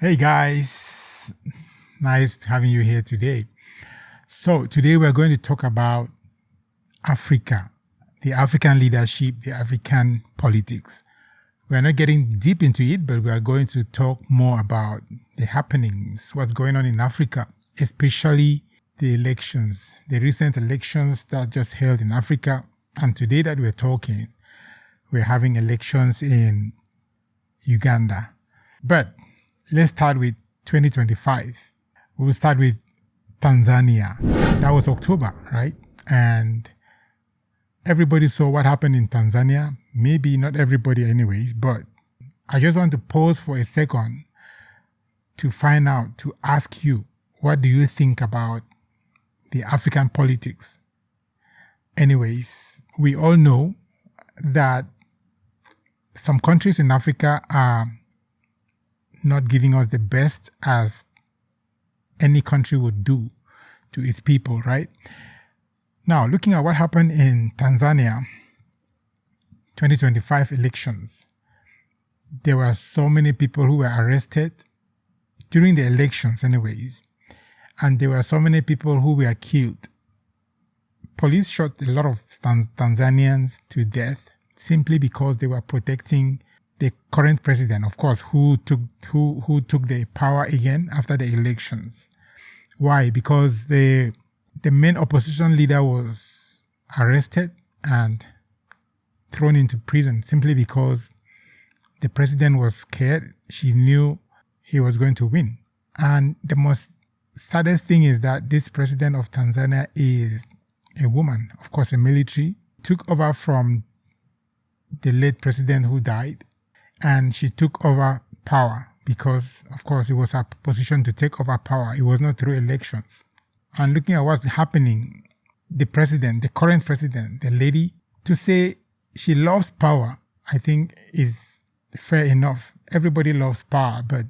Hey guys, nice having you here today. So today we're going to talk about Africa, the African leadership, the African politics. We're not getting deep into it, but we are going to talk more about the happenings, what's going on in Africa, especially the elections, the recent elections that just held in Africa. And today that we're talking, we're having elections in Uganda. But let's start with 2025. We'll start with Tanzania. That was October, right? And everybody saw what happened in Tanzania. Maybe not everybody anyways, but I just want to pause for a second to find out, to ask you, what do you think about the African politics? Anyways, we all know that some countries in Africa are not giving us the best as any country would do to its people, right? Now, looking at what happened in Tanzania, 2025 elections, there were so many people who were arrested during the elections anyways, and there were so many people who were killed. Police shot a lot of Tanzanians to death simply because they were protecting the current president, of course, who took the power again after the elections. Why? Because the main opposition leader was arrested and thrown into prison simply because the president was scared. She knew he was going to win. And the most saddest thing is that this president of Tanzania is a woman, of course, a military, took over from the late president who died. And she took over power because, of course, it was her position to take over power. It was not through elections. And looking at what's happening, the president, the current president, the lady, to say she loves power, I think is fair enough. Everybody loves power, but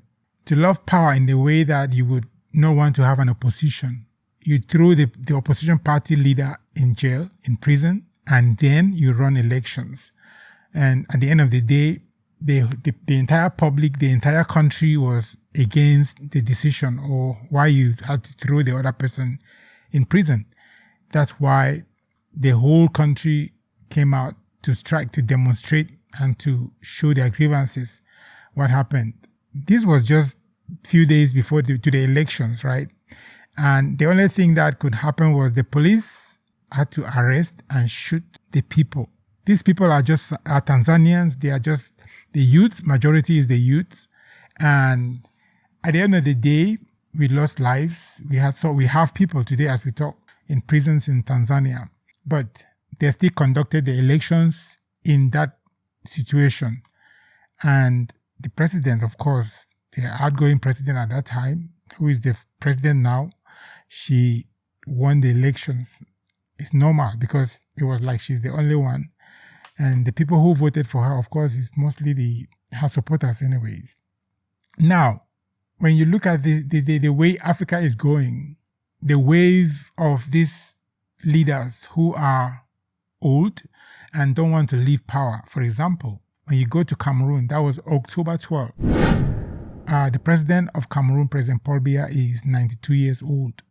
to love power in the way that you would not want to have an opposition, you throw the opposition party leader in jail, in prison, and then you run elections. And at the end of the day, the entire public, the entire country was against the decision or why you had to throw the other person in prison. That's why the whole country came out to strike, to demonstrate, and to show their grievances. What happened? This was just a few days before to the elections, right? And the only thing that could happen was the police had to arrest and shoot the people. These people are Tanzanians. They are just the youth. Majority is the youth. And at the end of the day, we lost lives. We have people today, as we talk, in prisons in Tanzania. But they still conducted the elections in that situation. And the president, of course, the outgoing president at that time, who is the president now, she won the elections. It's normal because it was like she's the only one. And the people who voted for her, of course, is mostly her supporters anyways. Now, when you look at the way Africa is going, the wave of these leaders who are old and don't want to leave power. For example, when you go to Cameroon, that was October 12. The president of Cameroon, President Paul Biya, is 92 years old.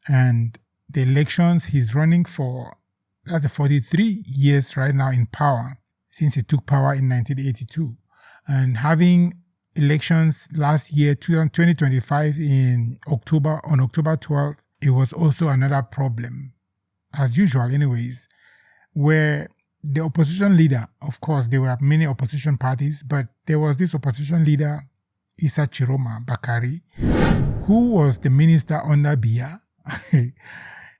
And the elections he's running for, that's the 43 years right now in power since he took power in 1982. And having elections last year, 2025 on October 12, it was also another problem, as usual anyways, where the opposition leader, of course, there were many opposition parties, but there was this opposition leader, Issa Chiroma Bakari, who was the minister under Biya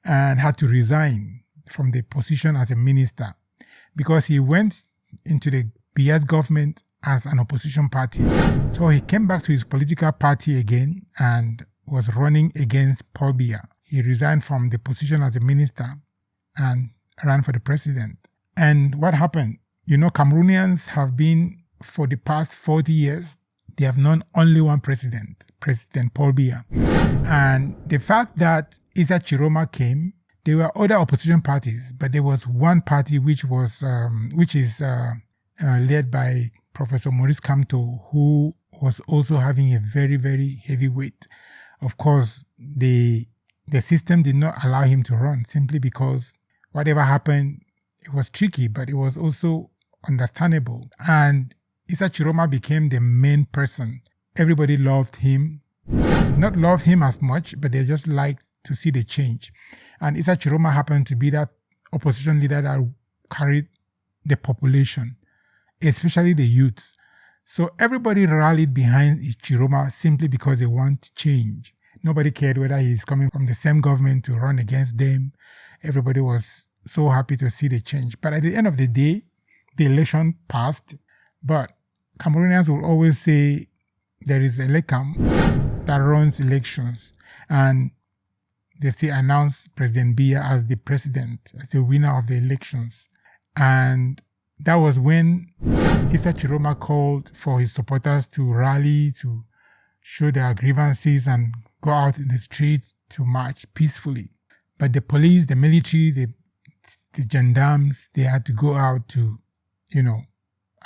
and had to resign from the position as a minister because he went into the Biya's government as an opposition party. So he came back to his political party again and was running against Paul Biya. He resigned from the position as a minister and ran for the president. And what happened? You know, Cameroonians have been, for the past 40 years, they have known only one president, President Paul Biya. And the fact that Issa Chiroma came, there were other opposition parties, but there was one party which is led by Professor Maurice Kamto, who was also having a very, very heavy weight. Of course, the system did not allow him to run simply because whatever happened, it was tricky, but it was also understandable. And Issa Chiroma became the main person. Everybody loved him. Not love him as much, but they just liked to see the change. And Issa Chiroma happened to be that opposition leader that carried the population, especially the youth. So everybody rallied behind Chiroma simply because they want change. Nobody cared whether he's coming from the same government to run against them. Everybody was so happy to see the change. But at the end of the day, the election passed. But Cameroonians will always say there is a LECAM that runs elections. And they still announce President Biya as the president, as the winner of the elections. And that was when Issa Chiroma called for his supporters to rally, to show their grievances and go out in the streets to march peacefully. But the police, the military, the gendarmes, they had to go out to,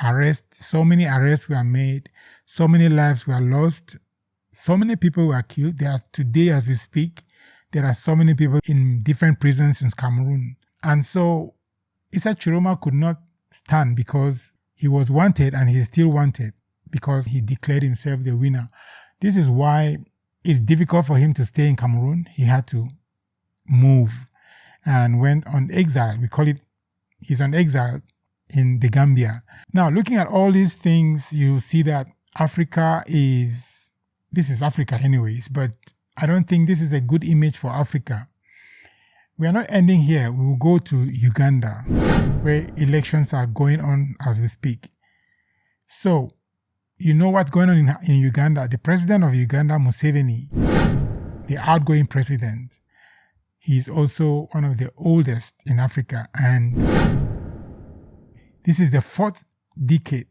arrest. So many arrests were made. So many lives were lost. So many people were killed. Today, as we speak, there are so many people in different prisons in Cameroon. And so Issa Chiroma could not stand because he was wanted and he is still wanted because he declared himself the winner. This is why it's difficult for him to stay in Cameroon. He had to move and went on exile. He's on exile in the Gambia. Now, looking at all these things, you see that this is Africa anyways, but I don't think this is a good image for Africa. We are not ending here. We will go to Uganda, where elections are going on as we speak. So, you know what's going on in Uganda? The president of Uganda, Museveni, the outgoing president, he's also one of the oldest in Africa. And this is the 4th decade.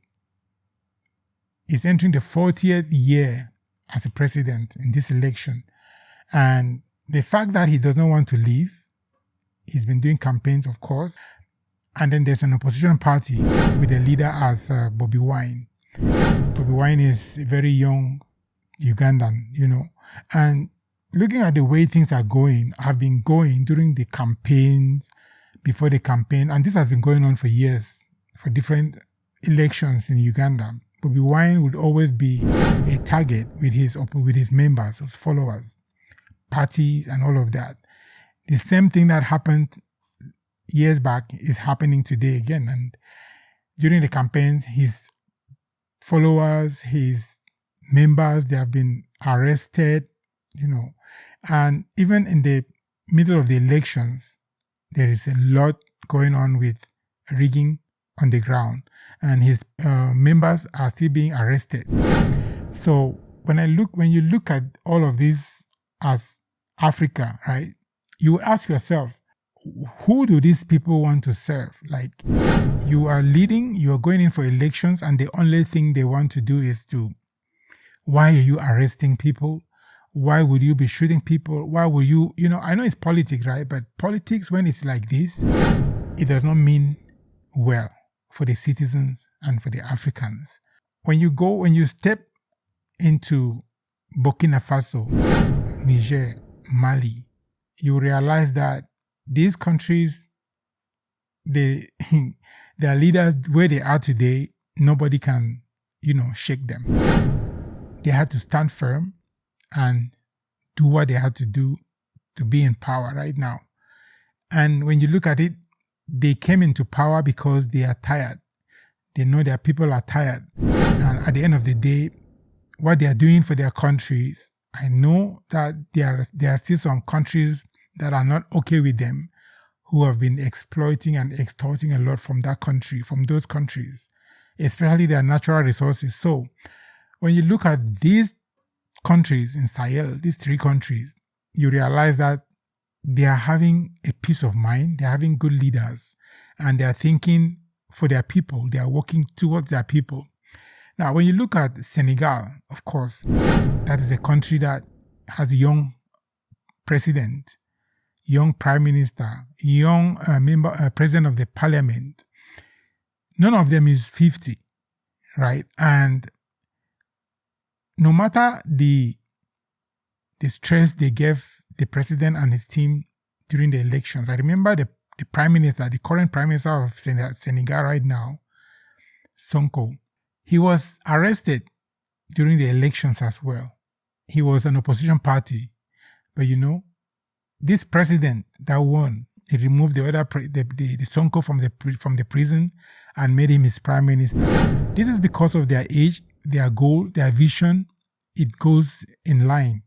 He's entering the 40th year as a president in this election. And the fact that he does not want to leave, he's been doing campaigns, of course. And then there's an opposition party with a leader as Bobi Wine. Bobi Wine is a very young Ugandan, And looking at the way things are going, have been going during the campaigns, before the campaign, and this has been going on for years, for different elections in Uganda. Bobi Wine would always be a target with his members, his followers, parties, and all of that. The same thing that happened years back is happening today again. And during the campaign, his followers, his members, they have been arrested, And even in the middle of the elections, there is a lot going on with rigging on the ground. And his members are still being arrested. So when you look at all of this as Africa, right, you will ask yourself, who do these people want to serve? Like, you are leading, you are going in for elections, and the only thing they want to do is why are you arresting people? Why would you be shooting people? Why will you, I know it's politics, right? But politics, when it's like this, it does not mean well for the citizens and for the Africans. When you step into Burkina Faso, Niger, Mali, you realize that these countries, their leaders, where they are today, nobody can, shake them. They had to stand firm and do what they had to do to be in power right now. And when you look at it, they came into power because they are tired. They know their people are tired. And at the end of the day, what they are doing for their countries, I know that there are still some countries that are not okay with them, who have been exploiting and extorting a lot from those countries, especially their natural resources. So when you look at these countries in Sahel, these 3 countries, you realize that they are having a peace of mind, they're having good leaders, and they are thinking for their people, they are working towards their people. Now, when you look at Senegal, of course, that is a country that has a young president, young prime minister, young president of the parliament. None of them is 50, right? And no matter the stress they gave the president and his team during the elections. I remember the prime minister, the current prime minister of Senegal right now, Sonko, he was arrested during the elections as well. He was an opposition party. But this president that won, he removed the other the Sonko from the prison and made him his prime minister. This is because of their age, their goal, their vision. It goes in line.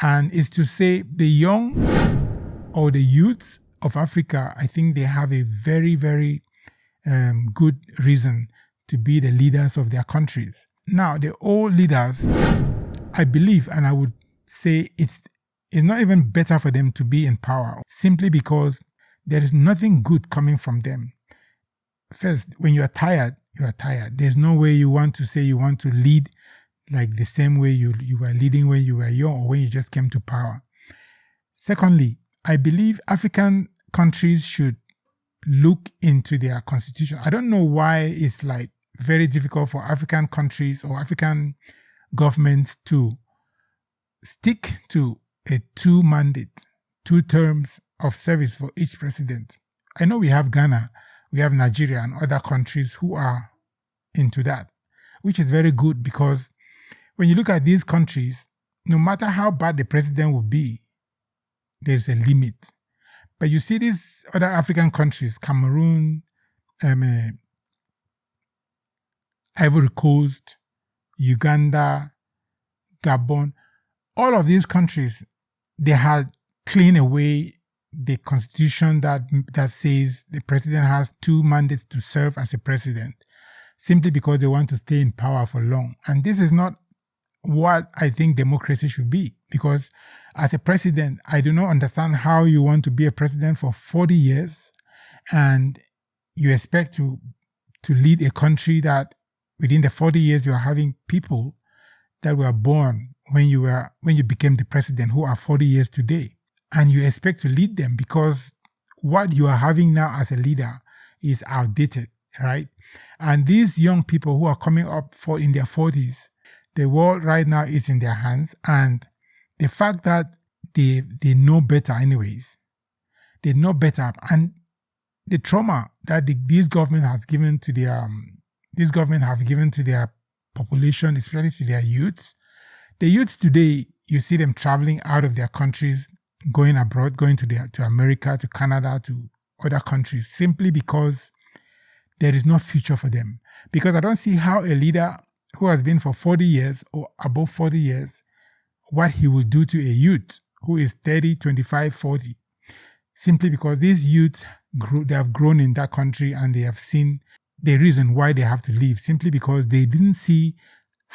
And it's to say the young or the youths of Africa, I think they have a very, very good reason to be the leaders of their countries. Now, the old leaders, I believe, and I would say it's not even better for them to be in power, simply because there is nothing good coming from them. First, when you are tired, you are tired. There's no way you want to say you want to lead like the same way you were leading when you were young or when you just came to power. Secondly, I believe African countries should look into their constitution. I don't know why it's like very difficult for African countries or African governments to stick to a 2 terms of service for each president. I know we have Ghana, we have Nigeria and other countries who are into that, which is very good because when you look at these countries, no matter how bad the president will be, there's a limit. But you see these other African countries, Cameroon, Ivory Coast, Uganda, Gabon, all of these countries, they had cleaned away the constitution that says the president has 2 mandates to serve as a president, simply because they want to stay in power for long. And this is not what I think democracy should be, because as a president, I do not understand how you want to be a president for 40 years and you expect to lead a country that within the 40 years you are having people that were born when you became the president who are 40 years today, and you expect to lead them because what you are having now as a leader is outdated, right? And these young people who are coming up in their 40s, the world right now is in their hands, and the fact that they know better anyways, they know better, and the trauma that this government has given to their population, especially to their youth. The youths today, you see them traveling out of their countries, going abroad, going to America, to Canada, to other countries, simply because there is no future for them. Because I don't see how a leader who has been for 40 years or above 40 years, what he will do to a youth who is 30, 25, 40. Simply because these youths, they have grown in that country and they have seen the reason why they have to leave, simply because they didn't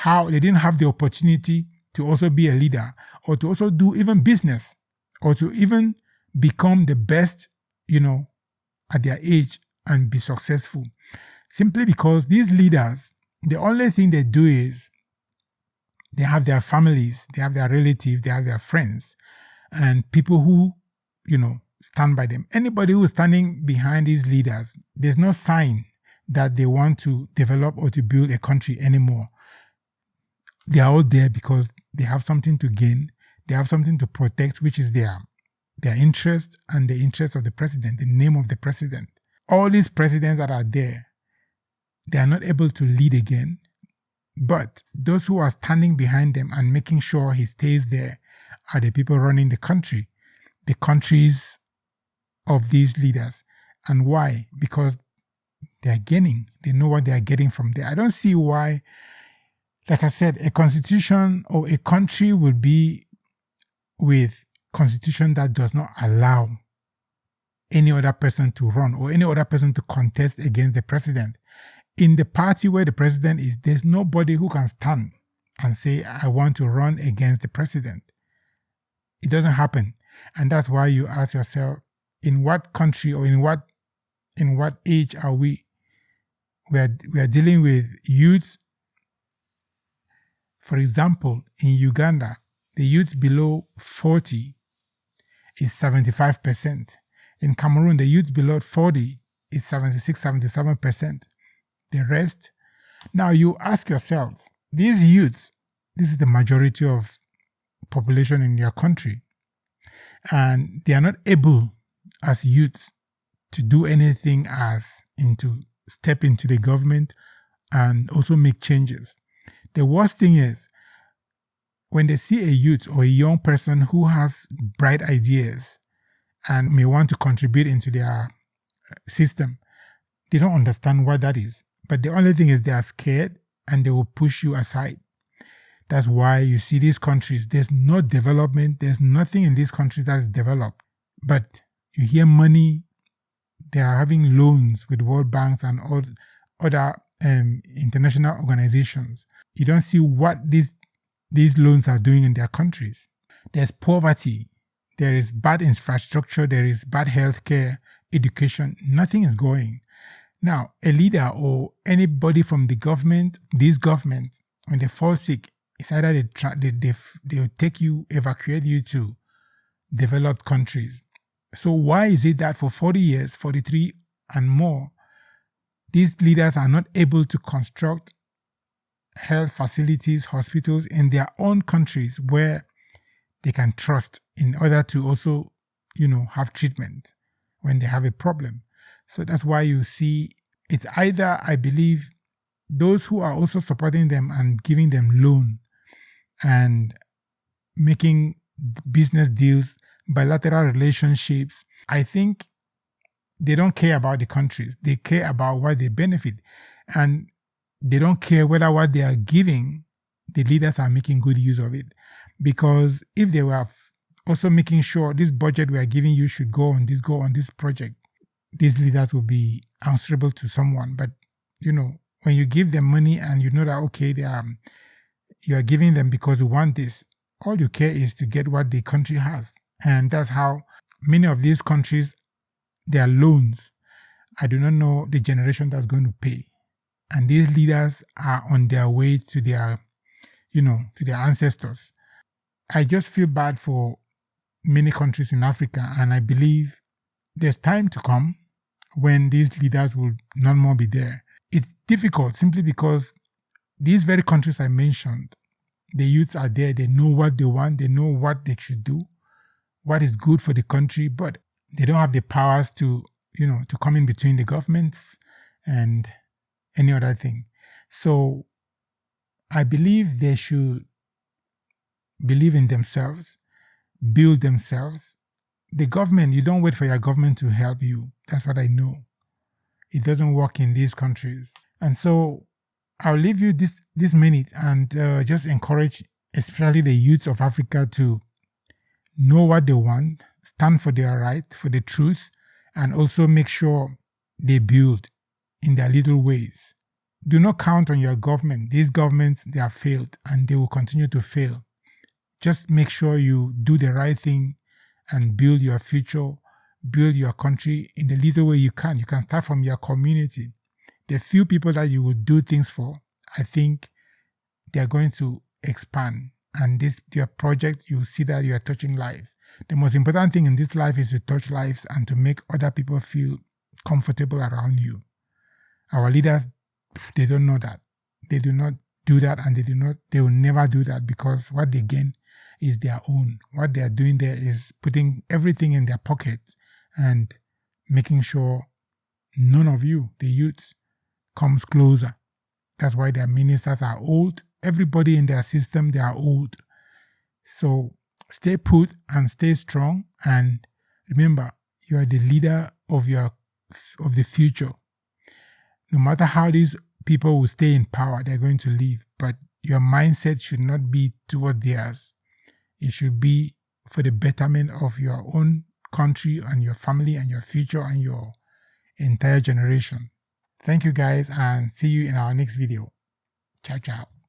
have the opportunity to also be a leader or to also do even business or to even become the best, at their age and be successful. Simply because these leaders, the only thing they do is they have their families, they have their relatives, they have their friends and people who, stand by them. Anybody who is standing behind these leaders, there's no sign that they want to develop or to build a country anymore. They are all there because they have something to gain. They have something to protect, which is their interest and the interest of the president, the name of the president. All these presidents that are there, they are not able to lead again. But those who are standing behind them and making sure he stays there are the people running the country, the countries of these leaders. And why? Because they are gaining. They know what they are getting from there. I don't see why, like I said, a constitution or a country would be with constitution that does not allow any other person to run or any other person to contest against the president. In the party where the president is, there's nobody who can stand and say, I want to run against the president. It doesn't happen. And that's why you ask yourself, in what country or in what age are we? We are dealing with youth. For example, in Uganda, the youth below 40 is 75%. In Cameroon, the youth below 40 is 76, 77%. The rest, now you ask yourself, these youths, This is the majority of population in their country. And they are not able as youths to do anything as into step into the government and also make changes. The worst thing is when they see a youth or a young person who has bright ideas and may want to contribute into their system, they don't understand what that is. But the only thing is they are scared and they will push you aside. That's why you see these countries, there's no development, there's nothing in these countries that's developed. But you hear money, they are having loans with World Banks and all other international organizations. You don't see what these loans are doing in their countries. There's poverty, there is bad infrastructure, there is bad healthcare, education, nothing is going. Now, a leader or anybody from the government, these governments, when they fall sick, it's either they will take you, evacuate you to developed countries. So why is it that for 40 years, 43 and more, these leaders are not able to construct health facilities, hospitals in their own countries where they can trust in order to also, have treatment when they have a problem? So that's why you see it's either, I believe, those who are also supporting them and giving them loan and making business deals, bilateral relationships. I think they don't care about the countries. They care about what they benefit. And they don't care whether what they are giving, the leaders are making good use of it. Because if they were also making sure this budget we are giving you should go on this project, these leaders will be answerable to someone. But, when you give them money and you know that, okay, you are giving them because you want this, all you care is to get what the country has. And that's how many of these countries, their loans, I do not know the generation that's going to pay. And these leaders are on their way to their, to their ancestors. I just feel bad for many countries in Africa, and I believe there's time to come when these leaders will not more be there. It's difficult simply because these very countries I mentioned, the youths are there, they know what they want, they know what they should do, what is good for the country, but they don't have the powers to, to come in between the governments and any other thing. So I believe they should believe in themselves, build themselves. The government, you don't wait for your government to help you. That's what I know. It doesn't work in these countries. And so I'll leave you this minute and just encourage especially the youth of Africa to know what they want, stand for their right, for the truth, and also make sure they build in their little ways. Do not count on your government. These governments, they have failed and they will continue to fail. Just make sure you do the right thing and build your future, build your country in the little way you can. You can start from your community. The few people that you will do things for, I think they are going to expand. And your project, you see that you are touching lives. The most important thing in this life is to touch lives and to make other people feel comfortable around you. Our leaders, they don't know that. They do not do that, and they will never do that, because what they gain is their own. What they are doing there is putting everything in their pockets and making sure none of you, the youths, comes closer. That's why their ministers are old. Everybody in their system, they are old. So stay put and stay strong. And remember, you are the leader of the future. No matter how these people will stay in power, they're going to leave. But your mindset should not be toward theirs. It should be for the betterment of your own country and your family and your future and your entire generation. Thank you guys, and see you in our next video. Ciao, ciao.